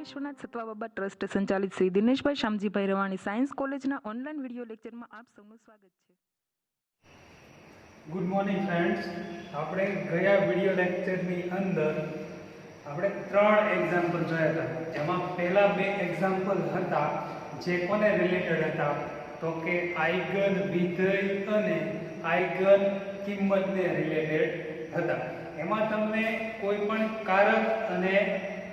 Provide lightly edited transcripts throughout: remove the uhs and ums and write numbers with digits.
Vishwanath સત્વાબાબા trust સંચાલિત Shri Dineshbhai Shamjibhai Ravani science કોલેજના online video લેક્ચરમાં આપ સૌનું સ્વાગત છે. Good morning friends. આપણે ગયા વિડીયો લેક્ચરની અંદર આપણે 3 એક્ઝામ્પલ જોયા હતા. જેમાં પહેલા 2 એક્ઝામ્પલ હતા જે કોને રિલેટેડ હતા તો કે આઇગન વિધેય અને આઇગન કિંમતને રિલેટેડ હતા. એમાં તમને કોઈ પણ કારક અને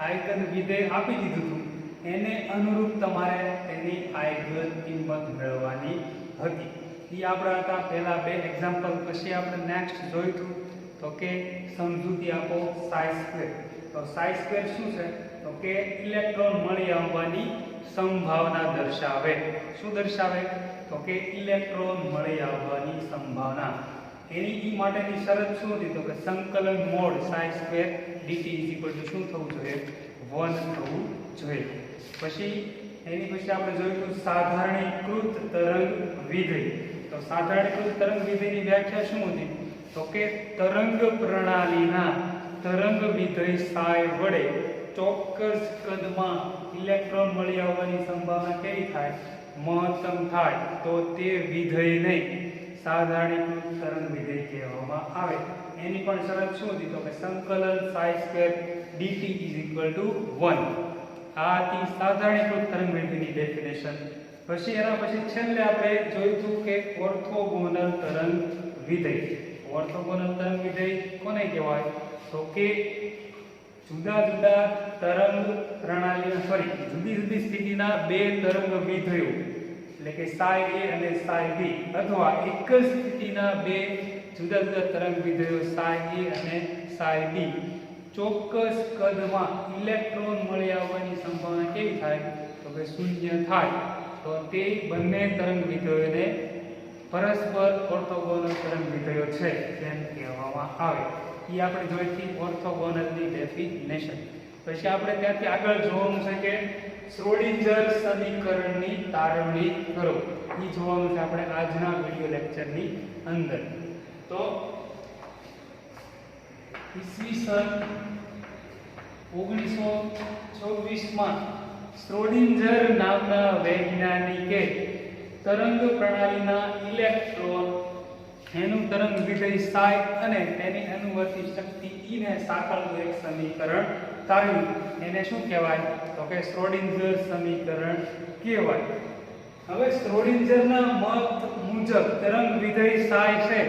આઇગન વિધેય આપી દીધું હતું, એને અનુરૂપ તમારે તેની આઇગન કિંમત મેળવવાની હતી. એ આપણા હતા પહેલા 2 એક્ઝામ્પલ. પછી આપણે નેક્સ્ટ જોઈતું તો કે સમજૂતી આપો સાઈ સ્ક્વેર. તો સાઈ સ્ક્વેર શું છે તો કે ઇલેક્ટ્રોન મળી આવવાની સંભાવના દર્શાવે. શું દર્શાવે તો કે ઇલેક્ટ્રોન મળી આવવાની સંભાવના. એની માટેની શરત શું હતી તો કે સંકલન મોડ સાઈ સ્ક્વેર dt શું થવું જોઈએ 1 થવું જોઈએ. પછી એની પછી આપણે જોઈશું સાધારણીકૃત તરંગ વિધેય. તો સાધારણીકૃત તરંગ વિધેયની વ્યાખ્યા શું હતી તો કે તરંગ પ્રણાલીના તરંગ વિધેય સાય વડે ચોક્કસ કદમાં ઇલેક્ટ્રોન મળી આવવાની સંભાવના કેવી થાય મહત્તમ થાય તો તે વિધેયને સાધારણીકૃત તરંગ વિધેય કહેવામાં આવે. એની પણ શરત શું હતી તો કે સંકલન સાઈ સ્ક્વેર dt 1. આ હતી સાધારણીકૃત તરંગ વિધેયની ડેફિનેશન. પછી એના પછી છેલ્લે આપણે જોઈશું કે ઓર્થોગોનલ તરંગ વિધેય. ઓર્થોગોનલ તરંગ વિધેય કોને કહેવાય તો કે જુદા જુદા તરંગ પ્રણાલીના જુદી જુદી સ્થિતિના 2 તરંગ વિધેયો એટલે કે સાઈ a અને સાઈ b અથવા એક જ સ્થિતિના 2 જુદા જુદા તરંગ વિધેયો સાઈ a અને સાઈ b ચોક્કસ કદમાં ઇલેક્ટ્રોન મળી આવવાની સંભાવના કેવી થાય તો કે 0 થાય તો તે બંને તરંગ વિધેયોને પરસ્પર ઓર્થોગોનલ તરંગ વિધેયો છે તેમ કહેવામાં આવે. એ આપણે જોઈતી ઓર્થોગોનલની ડેફિનેશન. પછી આપણે ત્યાંથી આગળ જોવાનું છે કે શ્રોડિંજર સમીકરણની તારવણી કરો. એ જોવાનું છે આપણે આજના વિડિયો લેક્ચરની અંદર. તો ઈસવીસન 1926 માં શ્રોડિંજર નામના વૈજ્ઞાનિકે તરંગ પ્રણાલીના ઇલેક્ટ્રોન એનું તરંગ વિધેય સાઈ અને તેની અનુવર્તી શક્તિ E ને સાંકળતું એક સમીકરણ તાર્યું. એને શું કહેવાય તો કે શ્રોડિંજર સમીકરણ કહેવાય. હવે શ્રોડિંજરના મત મુજબ તરંગ વિધેય સાઈ છે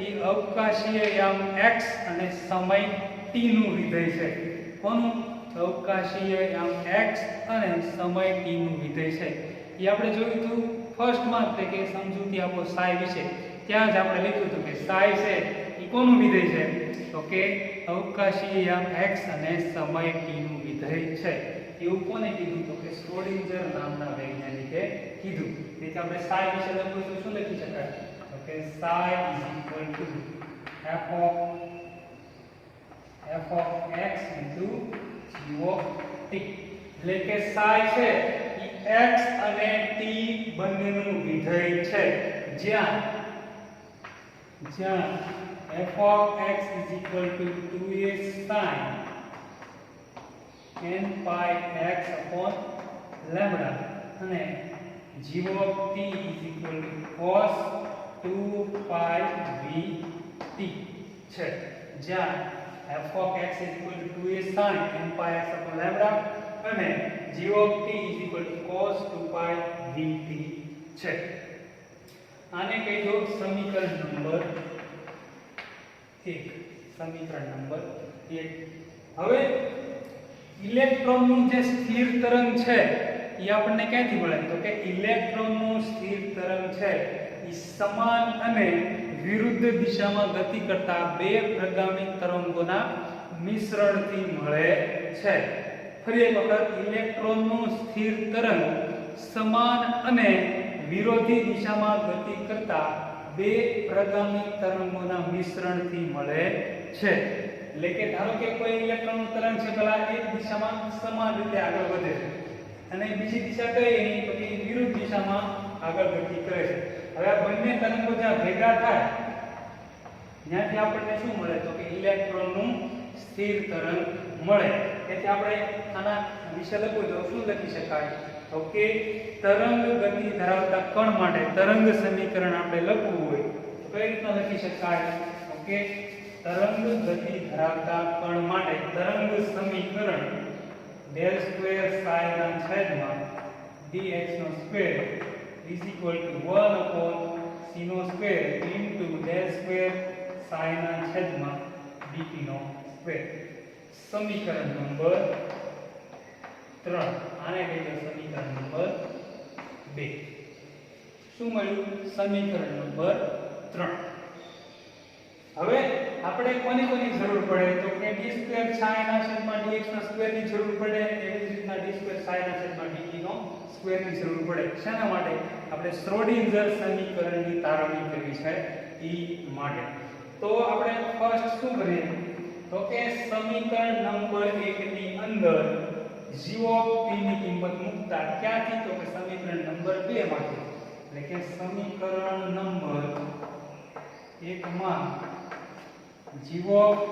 એ અવકાશીય યામ x અને સમય t નું વિધેય છે. કોનું અવકાશીય યામ x અને સમય t નું વિધેય છે. એ આપણે જોયું હતું ફર્સ્ટમાં તે કે સમજૂતી આપો સાઈ વિશે. ત્યાં જ આપણે લખ્યું હતું કે સાઈ છે એ કોનું વિધેય છે તો કે અવકાશીય યામ x અને સમય t નું વિધેય છે. એવું કોને કીધું તો કે શ્રોડિંજર નામના વૈજ્ઞાનિકે કીધું. તેથી આપણે સાઈ વિશે લખવું તો શું લખી શકાય તો કે Sai f of x into g of t. એટલે કે સાઈ છે એ x અને t બંનેનું વિધેય છે. જ્યાં f of x is equal to 2a sin n pi x upon lambda અને g of t is equal to cos 2 pi v t છે. જ્યાં f of x is equal to 2a sin n pi x upon lambda અને g of t is equal to cos 2 pi v t છે. આને કહી દો સમીકરણ number 1. સમીકરણ number 1. હવે ઇલેક્ટ્રોનનું જે સ્થિર તરંગ છે એ આપણને ક્યાંથી મળે તો કે ઇલેક્ટ્રોનનું સ્થિર તરંગ છે એ સમાન અને વિરુદ્ધ દિશામાં ગતિ કરતા 2 પ્રગામી તરંગોના મિશ્રણથી મળે છે. ફરી એક વખત ઇલેક્ટ્રોનનું સ્થિર તરંગ સમાન અને વિરોધી દિશામાં ગતિ કરતા 2 પ્રગામી તરંગોના મિશ્રણથી મળે છે. એટલે કે ધારો કે કોઈ ઇલેક્ટ્રોનનું તરંગ છે પેલા એક દિશામાં સમાન રીતે આગળ વધે છે અને બીજી દિશા કઈ એની તો કે વિરુદ્ધ દિશામાં આગળ ગતિ કરે છે. હવે આ બંને તરંગો જ્યાં ભેગા થાય ત્યાંથી આપણને શું મળે તો કે ઇલેક્ટ્રોનનું સ્થિર તરંગ મળે. તેથી આપણે આના વિશે લખું તો શું લખી શકાય? તો કે તરંગ ગતિ ધરાવતા કણ માટે તરંગ સમીકરણ આપણે લખવું હોય તો કઈ રીતના લખી શકાય? ઓકે, તરંગ ગતિ ધરાવતા કણ માટે તરંગ સમીકરણ del square psi ના છેદમાં dx નો square is equal to 1 upon c નો square into del square psi ના છેદમાં dt નો સ્ક્વેર. સમીકરણ નંબર 3. આને કહીએ સમીકરણ નંબર 2. શું મળ્યું? સમીકરણ નંબર 3. હવે આપણે કોની જરૂર પડે? તો કે d સ્ક્વેર psi ના છેદમાં dx ના સ્ક્વેર ની જરૂર પડે, એવી જ રીતના d સ્ક્વેર psi ના છેદમાં dt નો સ્ક્વેર ની જરૂર પડે. શેના માટે? આપણે શ્રોડિંજર સમીકરણની તારવણી કરવી છે ઈ માટે. તો આપણે ફર્સ્ટ શું કરીએ? તો કે સમીકરણ નંબર 1 ની અંદર g ઓફ t ની કિંમત મૂકતા ક્યાંથી? તો કે સમીકરણ નંબર 2 માંથી. એટલે કે સમીકરણ નંબર 1 માં g ઓફ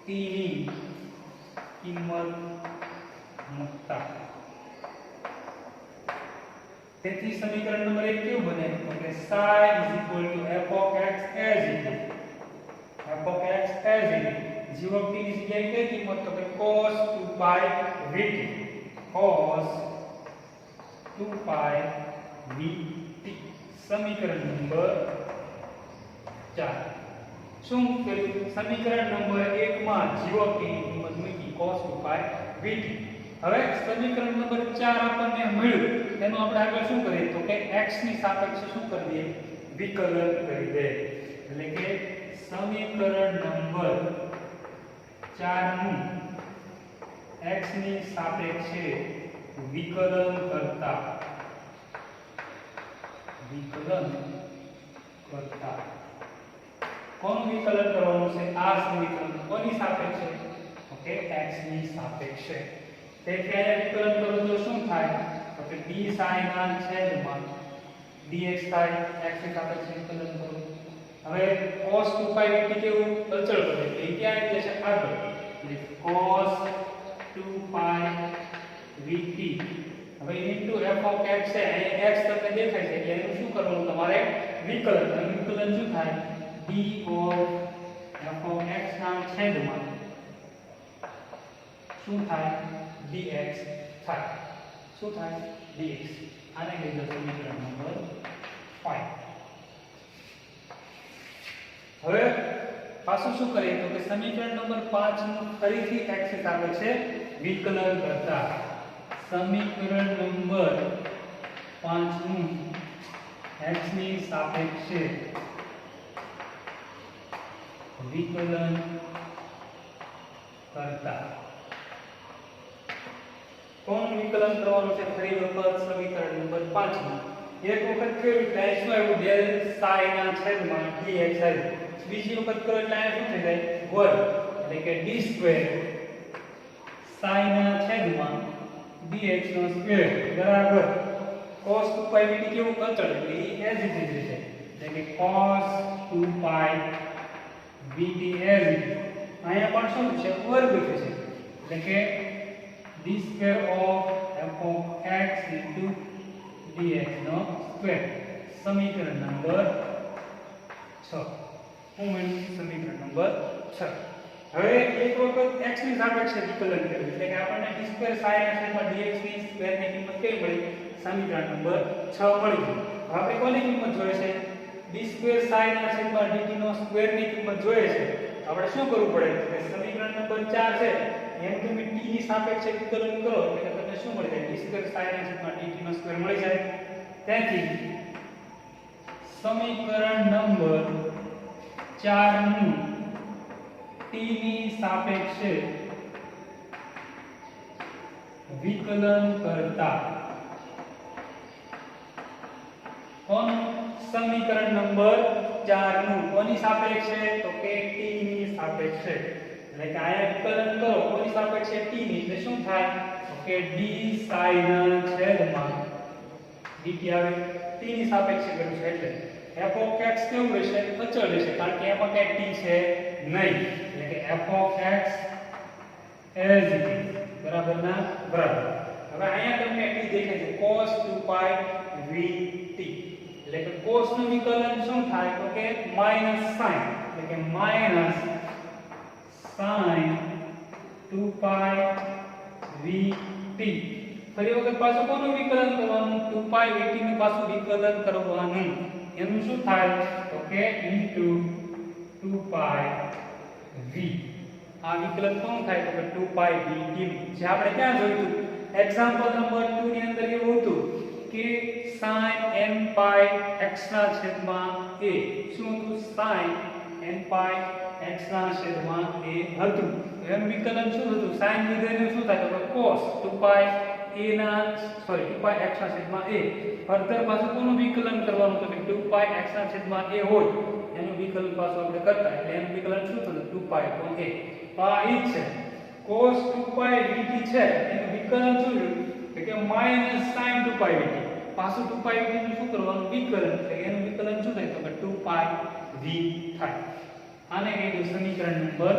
t ની કિંમત મૂકતા. તેથી સમીકરણ નંબર 1 કેવું બને? તો કે psi is equal to f of x as it is. f of x as it is. g of t ની જગ્યાએ કઈ કિંમત? તો કે cos 2 pi vt. cos 2 pi vt. સમીકરણ નંબર 4. શું કર્યું? સમીકરણ નંબર 1 માં g of t ની કિંમત મૂકી cos 2 pi vt. હવે સમીકરણ નંબર 4 આપણને મળ્યું, તેનું આપણે આગળ શું કરીએ? તો કે x ની સાપેક્ષે શું કરી દઈએ? વિકલન કરી દે. એટલે કે સમીકરણ નંબર 4 નું x ની સાપેક્ષે વિકલન કરતા કોનું વિકલન કરવાનું છે? આ સમીકરણ કોની સાપેક્ષે? ઓકે, x ની સાપેક્ષે. તેથી આ વિકલન કરો તો શું થાય? તો કે d sin ના છેદમાં dx થાય. x ની સાપેક્ષે વિકલન કરો. હવે cos 2 pi vt કેવું? અચળ પદ. એટલે ક્યાં આવી જશે? આગળ. એટલે cos 2 pi vt. હવે into f of x છે. અહીંયા x તમને દેખાય છે એટલે એનું શું કરવાનું તમારે? વિકલન. વિકલન શું થાય? d of f of x ના છેદમાં શું થાય? dx થાય. શું થાય? dx. આને કહીએ સમીકરણ નંબર 5. હવે પાછું શું કરીએ? તો કે સમીકરણ નંબર 5 નું ફરીથી x સાપેક્ષે વિકલન કરતા સમીકરણ નંબર 5 નું x ની સાપેક્ષે વિકલન કરતા કોણ વિકલન કરવાનું છે? ફરી વખત સમીકરણ નંબર 5 માં એક વખત કર્યું એટલે શું આવ્યું? del psi ના છેદમાં dx આવ્યું. બીજી વખત કરો એટલે આ શું થઈ જાય? વર્ગ. એટલે કે d સ્ક્વેર psi ના છેદમાં dx નો સ્ક્વેર બરાબર cos 2 pi vt કેવું? અચળ. એટલે એ as it is રહેશે. એટલે કે cos 2 pi vt as it is. અહીંયા પણ શું થશે? વર્ગ થશે. એટલે કે d square of f of x into dx નો સ્ક્વેર. સમીકરણ નંબર 6. હું મેળવ્યું સમીકરણ નંબર 6. હવે એક વખત x ની સાપેક્ષે વિકલન કર્યું એટલે કે આપણને d square psi ના છેદમાં dx ની સ્ક્વેર ની કિંમત કેવી મળી? સમીકરણ નંબર 6 મળી ગયું. હવે આપણે કોની કિંમત જોઈએ છે? d square psi ના છેદમાં dt નો સ્ક્વેર ની કિંમત જોઈએ છે. આપણે શું કરવું પડે? કે સમીકરણ નંબર 4 છે એમ તમે t ની સાપેક્ષે વિકલન કરો એટલે તમને શું મળી જાય? d square psi ના છેદમાં dt નો સ્ક્વેર મળી જાય. તેથી સમીકરણ નંબર 4 નું t ની સાપેક્ષે વિકલન કરતા કોણ? સમીકરણ નંબર 4 નું કોની સાપેક્ષે? તો કે t ની સાપેક્ષે. એટલે કે આયા વિકલન કરો કોની સાપેક્ષે? t ની. એટલે શું થાય? તો કે d psi ના છેદમાં dt આવે. t ની સાપેક્ષે કર્યું છે એટલે f of x કેવું રહેશે? અચળ રહેશે કારણ કે એમાં કઈ t છે નહીં. એટલે કે f of x as it is બરાબરના બરાબર. હવે અહીંયા તમને t દેખાય છે cos 2π vt, એટલે કે cos નું વિકલન શું થાય તો કે માઈનસ sin, એટલે કે માઈનસ sin 2π vt. ફરી વખત પાછું કોનું વિકલન કરવાનું? 2π vt નું પાછું વિકલન કરવાનું. એનું શું થાય તો કે into 2π v. આ વિકલન કોણ થાય તો કે 2π vt, જે આપણે ક્યાં જોયું હતું એક્ઝામ્પલ નંબર 2 ની અંદર એવું હતું કે sin nπ x ના છેદમાં a. શું હતું? sin nπ x ના છેદમાં a હતું. એનું વિકલન શું હતું? sin વિધેયનું શું થાય તો કે cos 2π a ના 2π x ના છેદમાં a. ફર્ધર પાછું કોનું વિકલન કરવાનું તો કે 2π x ના છેદમાં a હોય એનું વિકલન પાછું આપણે કરતા, એટલે એનું વિકલન શું થતું? 2π તો a. તો આ ઈ છે cos 2π vt છે, એનું વિકલન શું છે કે માઈનસ sin 2π vt. પાછું 2π vt નું શું કરવાનું? વિકલન. એટલે એનું વિકલન શું થાય તો કે 2π v થાય. આને કહીએ સમીકરણ નંબર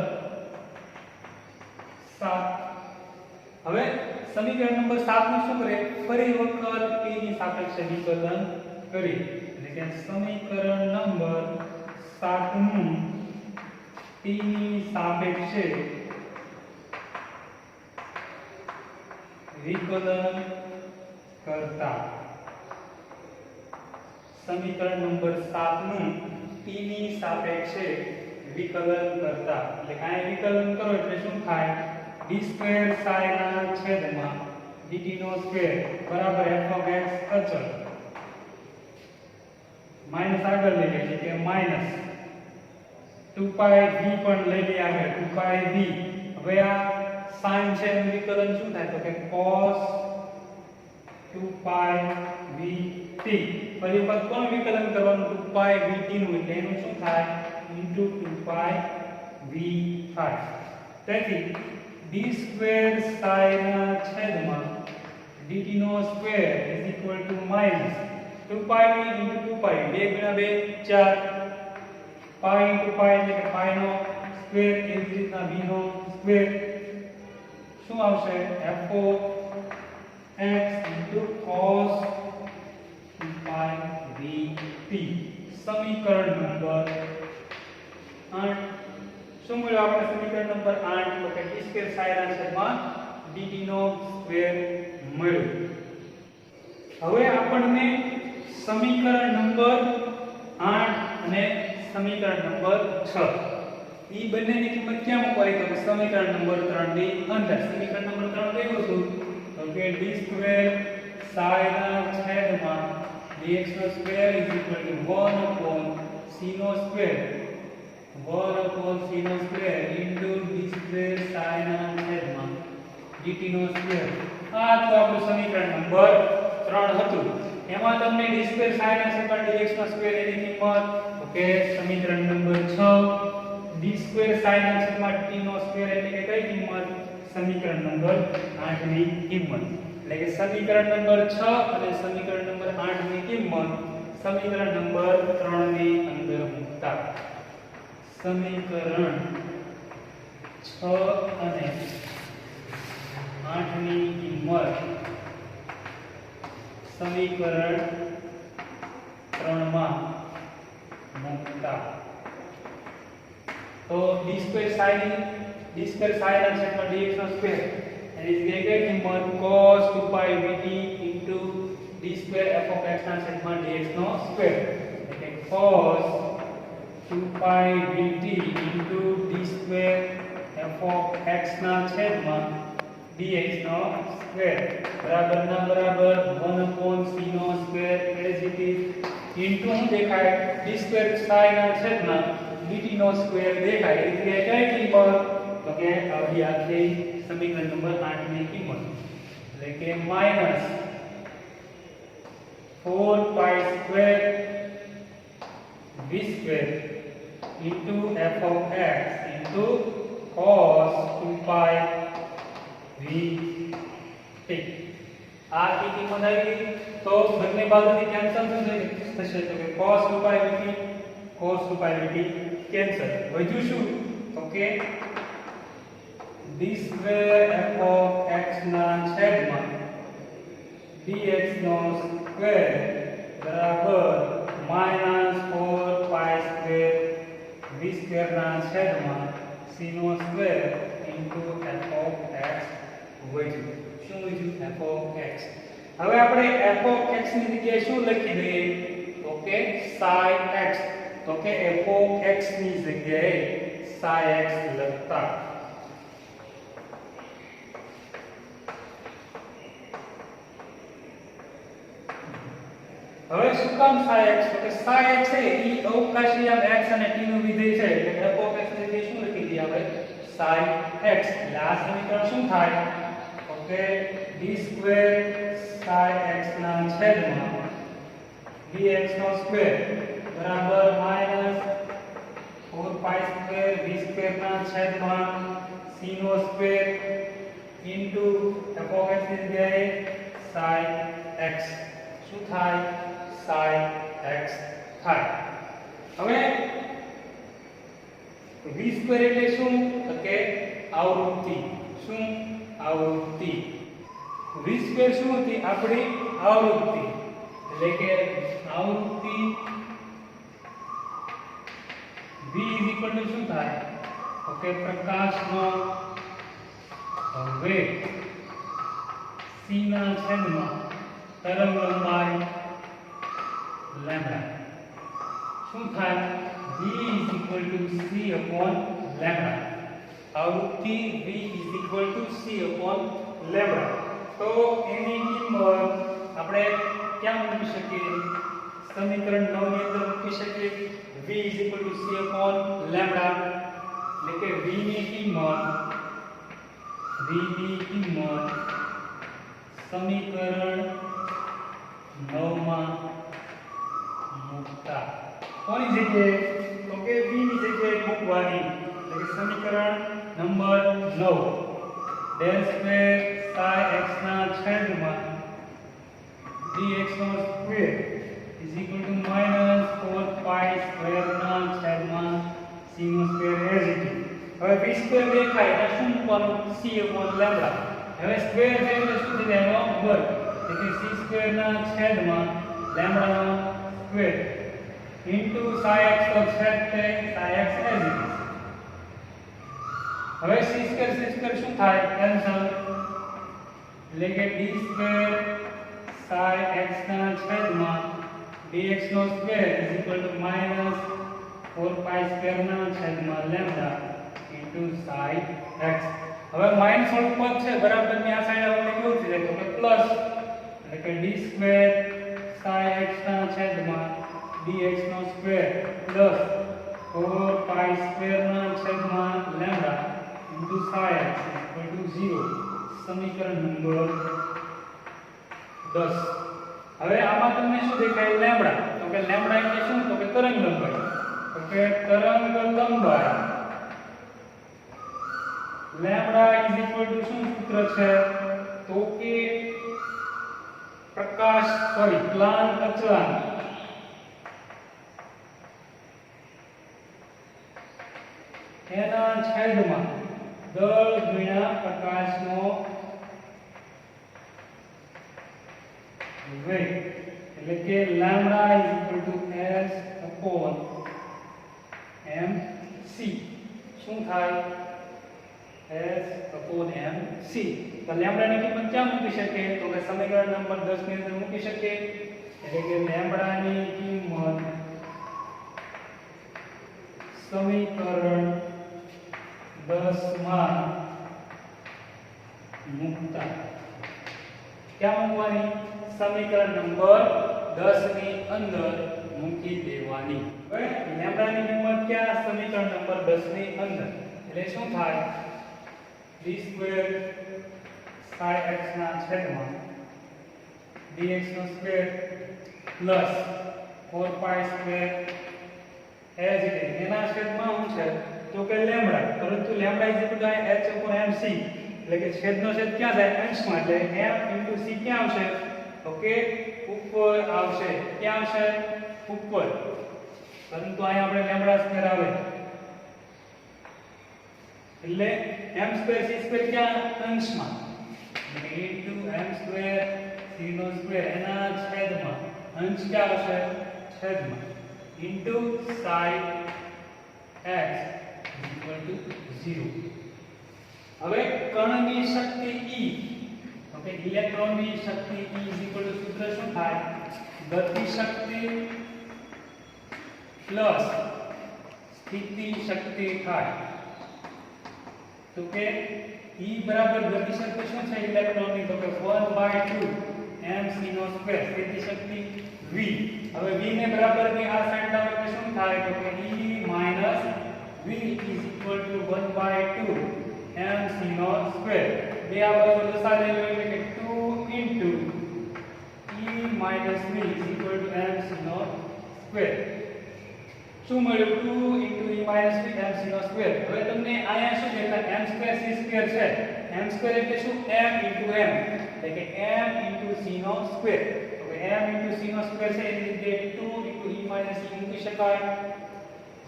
7. હવે સમીકરણ નંબર 7 નું શું કરે? ફરી વખત t ની સાપેક્ષે વિકલન કરી, એટલે કે સમીકરણ નંબર 7 નું t ની સાપેક્ષે વિકલન કરતા. સમીકરણ નંબર 7 નું t ની સાપેક્ષે વિકલન કરતા, એટલે કાંઈ વિકલન કરો એટલે શું થાય? d સ્ક્વેર sin ના છેદમાં dt નો સ્ક્વેર બરાબર f of x અચળ માઈનસ આગળ લઈ લઈએ કે માઈનસ 2π v પણ લઈ લઈએ આગળ 2π v. હવે આ sin છે એનું વિકલન શું થાય તો કે cos 2π vt. ફરી વખત કોણ વિકલન કરવાનું? 2π vt નું, એટલે એનું શું થાય? into 2π v થાય. તેથી d સ્ક્વેર sin ના છેદમાં dt નો square is equal to minus 2π v into 2π. 2 ગુણ્યા 2 4 π into π એટલે કે π નો સ્ક્વેર, એ જ રીતના v નો સ્ક્વેર. શું આવશે? f of x into cos 2π vt. સમીકરણ નંબર 8. શું મળ્યું આપણે સમીકરણ નંબર 8 તો કે d સ્ક્વેર sin ના છેદમાં dt નો સ્ક્વેર મળ્યું. હવે આપણને સમીકરણ નંબર 8 અને સમીકરણ નંબર 6 ઈ બંનેની કિંમત ક્યાં મૂકવાની તો કે સમીકરણ નંબર 3 ની અંદર. સમીકરણ નંબર 3 કેવું હતું તો કે d સ્ક્વેર sin ના છેદમાં dx નો square is equal to 1 upon c નો સ્ક્વેર 1 upon c નો square into d square sin ના છેદમાં dt નો સ્ક્વેર. આ તો આપણું સમીકરણ નંબર 3 હતું. એમાં તમને d સ્ક્વેર sin ના છેદમાં dx નો સ્ક્વેર એની કિંમત તો કે સમીકરણ નંબર 6 d સ્ક્વેર sin ના છેદમાં t નો સ્ક્વેર એટલે કે કઈ કિંમત? સમીકરણ નંબર 8 ની કિંમત. એટલે કે સમીકરણ નંબર 6 અને સમીકરણ નંબર 8 ની કિંમત સમીકરણ નંબર 3 ની અંદર મૂકતા. સમીકરણ 6 અને 8 ની કિંમત સમીકરણ 3 માં મૂકતા. તો d સ્ક્વેર sin ના છેદમાં dx નો સ્ક્વેર એની જગ્યાએ કઈ કિંમત? cos 2π vt into d square f of x ના છેદમાં dx નો સ્ક્વેર, એટલે કે cos 2π vt into d square f of x ના છેદમાં dx નો સ્ક્વેર બરાબર ના બરાબર 1 upon c નો square as it is into શું દેખાય? d સ્ક્વેર sin ના છેદમાં dt નો સ્ક્વેર દેખાય. એટલે કઈ કિંમત તો કે આવી આખી સમીકરણ નંબર 8 ની કિંમત, એટલે કે minus 4π square v square into f of x into cos 2π vt. આ की કિંમત આવી ગઈ તો બંને બાજુથી કેન્સલ થશે તો કે cos 2π vt cos 2π vt cancel. વધ્યું શું તો કે d d square f of x ના છેદમાં dx નો સ્ક્વેર બરાબર minus 4 pi square v square ના છેદમાં c નો square into f of x વધ્યું. શું વધ્યું? f of x. હવે આપણે f ઓફ x ની જગ્યાએ શું લખી દઈએ? તો કે sin x. તો કે f ઓફ x ની જગ્યાએ sin x લખતા. હવે શું કામ sin x? તો કે sin x છે ઈ અવકાશી આમ x અને t નું વિધેય છે એટલે f ઓફ x ની જગ્યાએ શું લખી દઈએ આપણે? sin x. એટલે આ સમીકરણ શું થાય? તો કે d સ્ક્વેર sin x ના છેદમાં dx નો સ્ક્વેર બરાબર minus 4 pi square v square ના છેદમાં c નો square into f of x ની જગ્યાએ sin x. શું થાય? sin x થાય. હવે v સ્ક્વેર એટલે શું? તો કે આવૃત્તિ. શું? આવૃત્તિ. v સ્ક્વેર શું હતી? આપણી આવૃત્તિ. એટલે કે આવૃત્તિ v શું થાય? તો કે પ્રકાશનો વેગ c ના છેદમાં તરંગ લંબાઈ લેમ્બડા. શું થાય? v c upon lambda. આવૃત્તિ v c upon લેમ્બડા. તો એની કિંમત આપણે ક્યાં મૂકી શકીએ? સમીકરણ 9 ની અંદર મૂકી શકીએ. v c upon લેમ્બડા એટલે કે v ની કિંમત સમીકરણ 9 માં મૂકતા. કોની જગ્યાએ? તો કે v ની જગ્યાએ મૂકવાની. એટલે કે સમીકરણ number 9 del square sin x ના છેદમાં dx નો સ્ક્વેર -4 પાઈ સ્ક્વેર ના છેદમાં c નો સ્ક્વેર એઝ ઇટ ઇઝ. હવે v સ્ક્વેર દેખાય એટલે શું મૂકવાનું? c upon lambda. હવે સ્ક્વેર છે એટલે શું થઈ જાય? એનો વર્ગ. એટલે કે c સ્ક્વેર ના છેદમાં લેમ્બડા નો સ્ક્વેર ઇન્ટુ sin x તો છેદ છે sin x as it is. હવે c સ્ક્વેર શું થાય? કેન્સલ. એટલે કે d સ્ક્વેર sin x ના છેદમાં dx નો સ્ક્વેર -4 પાઈ સ્ક્વેર ના છેદમાં લેમ્બડા ઇન્ટુ sin x. હવે માઈનસ વાળું પદ છે બરાબર ની આ સાઈડ આપણે કેવું થઈ જાય? તો કે પ્લસ. એટલે કે d સ્ક્વેર sin x ના છેદમાં dx નો સ્ક્વેર પ્લસ 4 પાઈ સ્ક્વેર ના છેદમાં લેમ્બડા ઇન્ટુ sin x 0. સમીકરણ નંબર 10. હવે આમાં તમને શું દેખાય? લેમ્બડા. તો કે લેમ્બડા એટલે શું? તો કે તરંગ લંબાઈ. તો કે તરંગ લંબાઈ લેમ્બડા શું સૂત્ર છે? તો કે પ્લાન્ટ અચળાંક એના છેદમાં દળ ગુણ્યા પ્રકાશનો વેગ. એટલે કે લેમ્બડા s upon mc. શું થાય? s upon mc. તો લેમ્બડા ની કિંમત ક્યાં મૂકી શકીએ? તો કે સમીકરણ નંબર 10 ની અંદર મૂકી શકીએ. એટલે કે લેમ્બડા ની કિંમત સમીકરણ 10 માં મૂકતા. ક્યાં મૂકવાની? સમીકરણ નંબર 10 ની અંદર મૂકી દેવાની. હવે લેમ્બડા ની કિંમત ક્યાં? સમીકરણ નંબર 10 ની અંદર. એટલે શું થાય? d સ્ક્વેર sin x ના છેદમાં dx નો square plus 4 pi square as it is. એના છેદમાં શું છે? તો કે લેમ્બડા. પરંતુ લેમ્બડા h mc. એટલે કે છેદનો છેદ ક્યાં જાય? અંશમાં. એટલે m c ક્યાં આવશે? તો કે ઉપર આવશે. ક્યાં આવશે? ઉપર. પરંતુ અહીંયા આપણે લેમ્બડા સ્ક્વેર આવે એટલે m સ્ક્વેર c સ્ક્વેર ક્યાં અંશમાં ઇન્ટુ m સ્ક્વેર c નો સ્ક્વેર એના છેદમાં અંશ ક્યાં આવશે છેદમાં ઇન્ટુ sin x 0. હવે કણની શક્તિ E ઓકે ઇલેક્ટ્રોનની શક્તિ E સૂત્ર શું થાય ગતિ શક્તિ પ્લસ સ્થિતિ શક્તિ થાય તો કે E બરાબર ગતિ શક્તિ શું છે ઇલેક્ટ્રોનની તો કે 1/2 mc નો સ્ક્વેર સ્થિતિ શક્તિ v હવે v ને બરાબર ની આ સાઈડ લાવો તો શું થાય તો કે E minus v is equal to 1/2 mc નો સ્ક્વેર બે આ બાજુ લસા લઈ લો એટલે કે 2 into E minus v is equal to mc નો સ્ક્વેર શું મળ્યું 2 into E minus v mc નો સ્ક્વેર હવે તમને આયા શું દેખાય m સ્ક્વેર c સ્ક્વેર છે m સ્ક્વેર એટલે શું m into m એટલે કે m into c નો સ્ક્વેર હવે m into c નો સ્ક્વેર છે એની જગ્યાએ 2 into E minus e મૂકી શકાય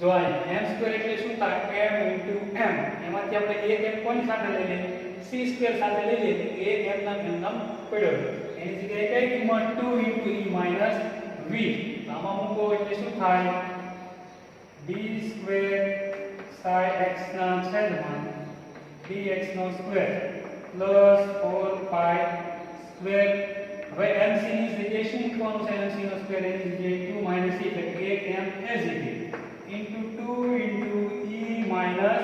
જો આ m સ્ક્વેર એટલે શું થાય m into m એમાંથી આપણે એક m કોની સાથે લઈ લઈએ c સ્ક્વેર સાથે લઈ લઈએ એક m નામ પડ્યો એની જગ્યાએ કઈ કિંમત 2 into E minus v આમાં મૂકો એટલે શું થાય d સ્ક્વેર sin x ના છેદમાં dx નો સ્ક્વેર પ્લસ 4 pi સ્ક્વેર હવે mc ની જગ્યાએ શું મૂકવાનું છે mc નો સ્ક્વેર એની જગ્યાએ 2 minus e એટલે 1m as it is into 2 into e minus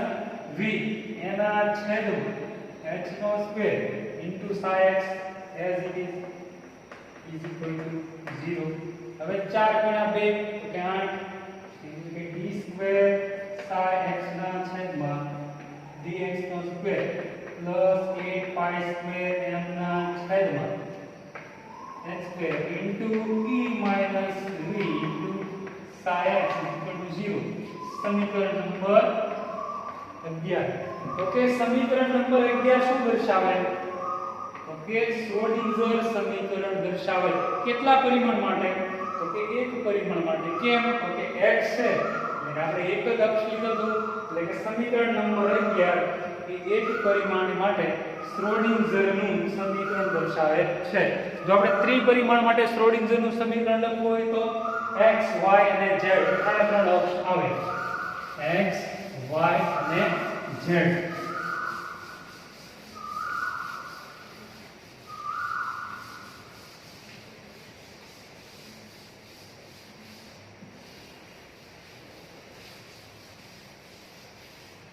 v એના છેદમાં h નો square into sin x as it is equal to 0 હવે 4 ગુણ્યા 2 તો કે 8 d સ્ક્વેર sin x ના છેદમાં dx નો square plus 8 pi square m ના છેદમાં h square into e minus v into sin x equal to 0 સમીકરણ નંબર 11 ઓકે સમીકરણ નંબર 11 શું દર્શાવે ઓકે શ્રોડિંગર સમીકરણ દર્શાવે કેટલા પરિમાણ માટે તો કે એક પરિમાણ માટે કેમ તો કે x છે એટલે આપણે એક જ અક્ષ લીધો એટલે કે સમીકરણ નંબર 11 એ એક પરિમાણ માટે શ્રોડિંગરનું સમીકરણ દર્શાવે છે જો આપણે ત્રિપરિમાણ માટે શ્રોડિંગરનું સમીકરણ લખવું હોય તો x y અને z આ ત્રણ અક્ષ આવે x y અને z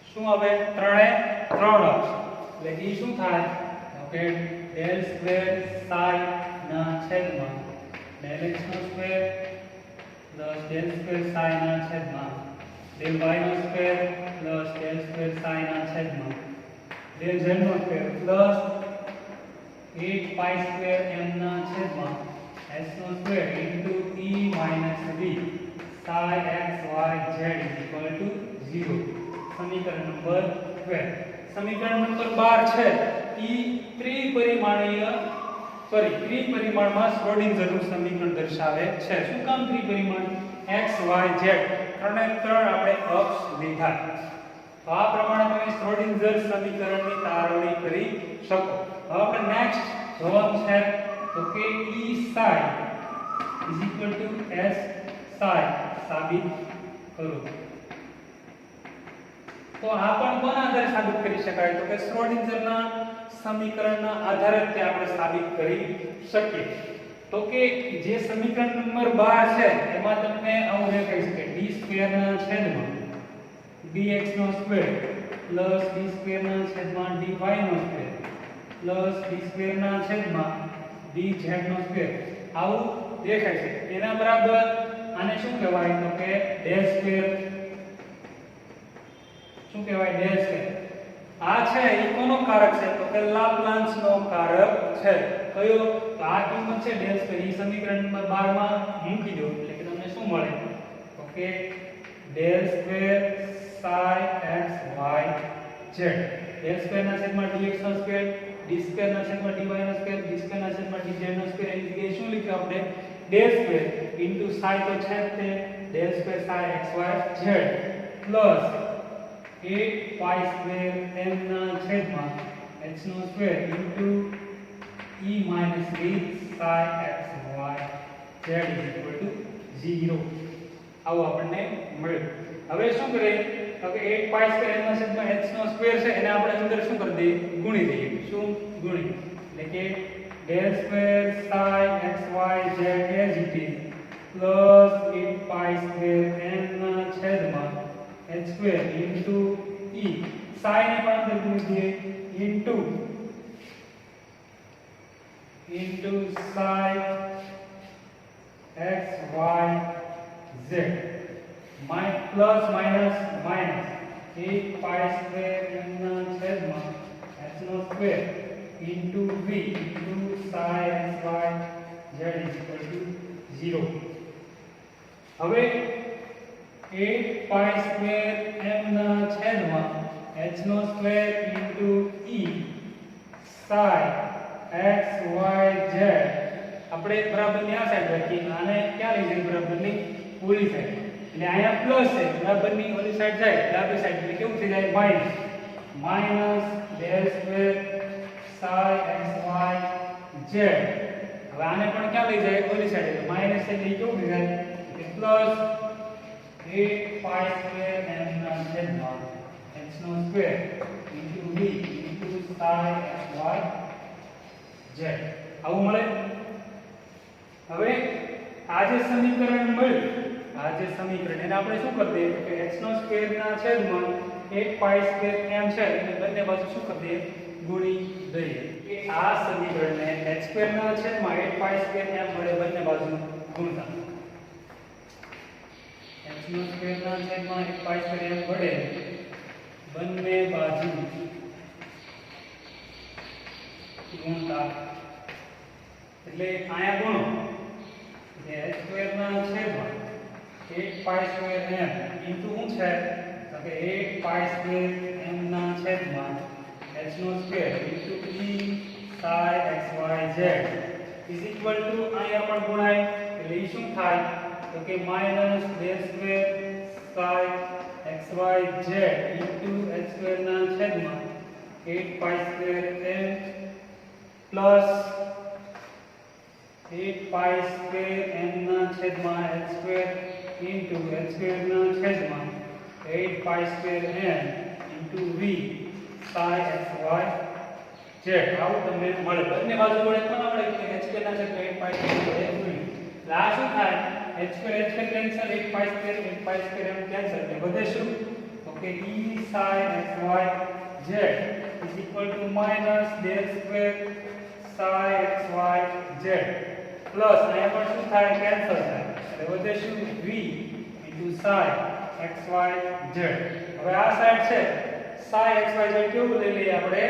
શું હવે ત્રણે ત્રણ અક્ષ એટલે કે શું થાય ઓકે del સ્ક્વેર psi ના છેદમાં del x નો square plus del square psi ના છેદમાં del y નો square plus del square psi ના છેદમાં del z નો square plus 8 pi square m ના છેદમાં s નો square into e minus v psi x y z equal to 0 સમીકરણ નંબર 12 સમીકરણ નંબર 12 છે ઈ ત્રિપરિમાણમાં શ્રોડિંગરનું સમીકરણ દર્શાવે છે શું કામ ત્રિપરિમાણ x y z ત્રણે ત્રણ આપણે અક્ષ લીધા તો આ પ્રમાણે તમે શ્રોડિંગર સમીકરણની તારવણી કરી શકો હવે આપણે નેક્સ્ટ જોવાનું છે તો કે E psi s psi સાબિત કરો તો આ પણ કોના આધારે સાબિત કરી શકાય તો કે શ્રોડિંગરના સમીકરણના આધારે તે આપણે સાબિત કરી શકીએ તો કે જે સમીકરણ નંબર 12 છે એમાં તમને આવું દેખાય છે કે d સ્ક્વેર ના છેદમાં dx નો સ્ક્વેર પ્લસ d સ્ક્વેર ના છેદમાં dy નો સ્ક્વેર પ્લસ d સ્ક્વેર ના છેદમાં dz નો સ્ક્વેર આવું દેખાય છે એના બરાબર આને શું કહેવાય તો કે del સ્ક્વેર શું કહેવાય del સ્ક્વેર આ છે એ કોનો કારક છે તો કે લાપ્લાસ નો કારક છે કયો તો આ કિંમત છે del સ્ક્વેર ઈ સમીકરણ નંબર 12 માં મૂકી દો એટલે કે તમને શું મળે તો કે del square psi x y z del square ના છેદમાં dx નો સ્ક્વેર d સ્ક્વેર ના છેદમાં dy નો સ્ક્વેર d સ્ક્વેર ના છેદમાં dz નો સ્ક્વેર એની જગ્યાએ શું લખ્યું આપણે del સ્ક્વેર psi તો છે તે del square psi x y z plus 8 pi square m ના છેદમાં h નો square into e minus v psi x y z equal to 0 આવું આપણને મળ્યું. હવે શું કરીએ તો કે 8 પાઈ સ્ક્વેર m ના છેદમાં h નો સ્ક્વેર છે એને આપણે અંદર શું કરી દઈએ ગુણી દઈએ. શું ગુણી એટલે કે del square psi x y z as it is plus 8 pi square m ના છેદમાં h square into e psi ને પણ અંદર ગુણી દઈએ into psi x y z plus minus minus 8 pi square m ના છેદમાં h નો square into v into psi x y z equal to 0. હવે 8 પાઈ સ્ક્વેર m ના છેદમાં h નો square into e psi x y z આપણે બરાબરની આ side રાખી આને ક્યાં લઈ જઈએ બરાબરની ઓલી સાઈડ એટલે અહીંયા પ્લસ છે બરાબરની ઓલી સાઈડ જાય ડાબી સાઈડ એટલે કેવું થઈ જાય minus del square psi x y z. હવે આને પણ ક્યાં લઈ જાય ઓલી સાઈડ એટલે માઈનસ એટલે કેવું થઈ જાય કે પ્લસ 8 પાઈ સ્ક્વેર m ના છેદમાં h નો square into v into psi x y z આવું મળે. હવે આ જે સમીકરણ મળ્યું આ જે સમીકરણ એને આપણે શું કરી દઈએ કે x નો સ્ક્વેર ના છેદમાં 8 પાઈ સ્ક્વેર m છે એટલે બંને બાજુ શું કરી દઈએ ગુણી દઈએ કે આ સમીકરણને h સ્ક્વેર ના છેદમાં 8 પાઈ સ્ક્વેર m વડે બંને બાજુ ગુણતા x નો સ્ક્વેર ના છેદમાં 8 પાઈ સ્ક્વેર m વડે બંને બાજુ ગુણતા એટલે આયા ગુણો એટલે h સ્ક્વેર ના છેદમાં 8 પાઈ સ્ક્વેર m ઇન્ટુ શું છે તો કે 8 પાઈ સ્ક્વેર m ના છેદમાં h નો square into e psi x y z is equal to અહીંયા પણ ગુણાય એટલે એ શું થાય તો કે minus del square psi x y z into h square ના છેદમાં 8 pi square m plus 8 pi square m ના છેદમાં h square into h square ના છેદમાં 8 pi square m into v psi x y z આવું તમને મળે. બંને બાજુ વડે કોના વડે કે h સ્ક્વેર ના છેદમાં 8 પાઈ સ્ક્વેર વડે ગુણી એટલે આ શું થાય h square cancel 8 pi square m cancel એટલે વધે શું તો કે e psi x y z is equal to minus del square psi x y z plus અહીંયા પણ શું થાય કેન્સલ થાય એટલે વધે શું v psi x y z. હવે આ સાઈડ છે psi x y z કેવું લઈ લઈએ આપણે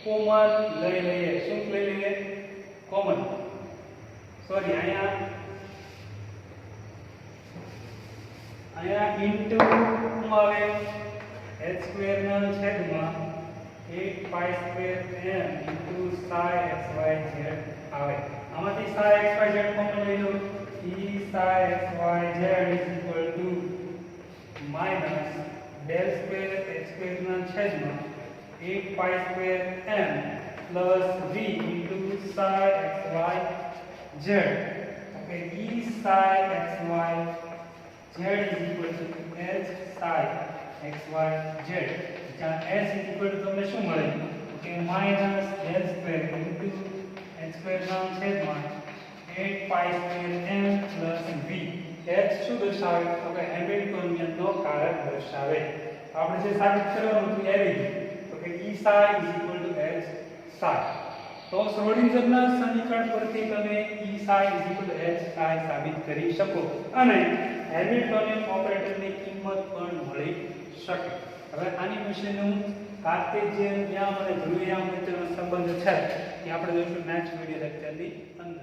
કોમન લઈ લઈએ. શું લઈ લઈએ કોમન સોરી અહીંયા ઇન્ટુ શું આવે h સ્ક્વેર ના છેદમાં 8 pi square m into psi x y z આવે. આમાંથી psi x y z common લઈ લો e psi x y z is equal to minus del square h square ના છેદમાં 8 pi square m plus v into psi x y z. Okay, e psi x y z is equal to h psi x y z. જ્યાં s is equal to તમને શું મળે કે minus del square into h square ના છેદમાં 8 pi square m plus v. h શું દર્શાવે તો કે હેમિલ્ટોનિયનનો કારક દર્શાવે. આપણે જે સાબિત કરવાનું હતું એ આવી તો કે e psi is equal to h psi. તો શ્રોડિંજરના સમીકરણ પરથી તમે e psi is equal to h psi સાબિત કરી શકો અને હેમિલ્ટોનિયન ઓપરેટરની કિંમત પણ મળી શકે. હવે આની વિશેનું કાર્ટેશિયન યામ અને ધ્રુવીય યામ વચ્ચેનો સંબંધ છે એ આપણે જોઈશું નેક્સ્ટ વિડિયો લેક્ચરની અંદર.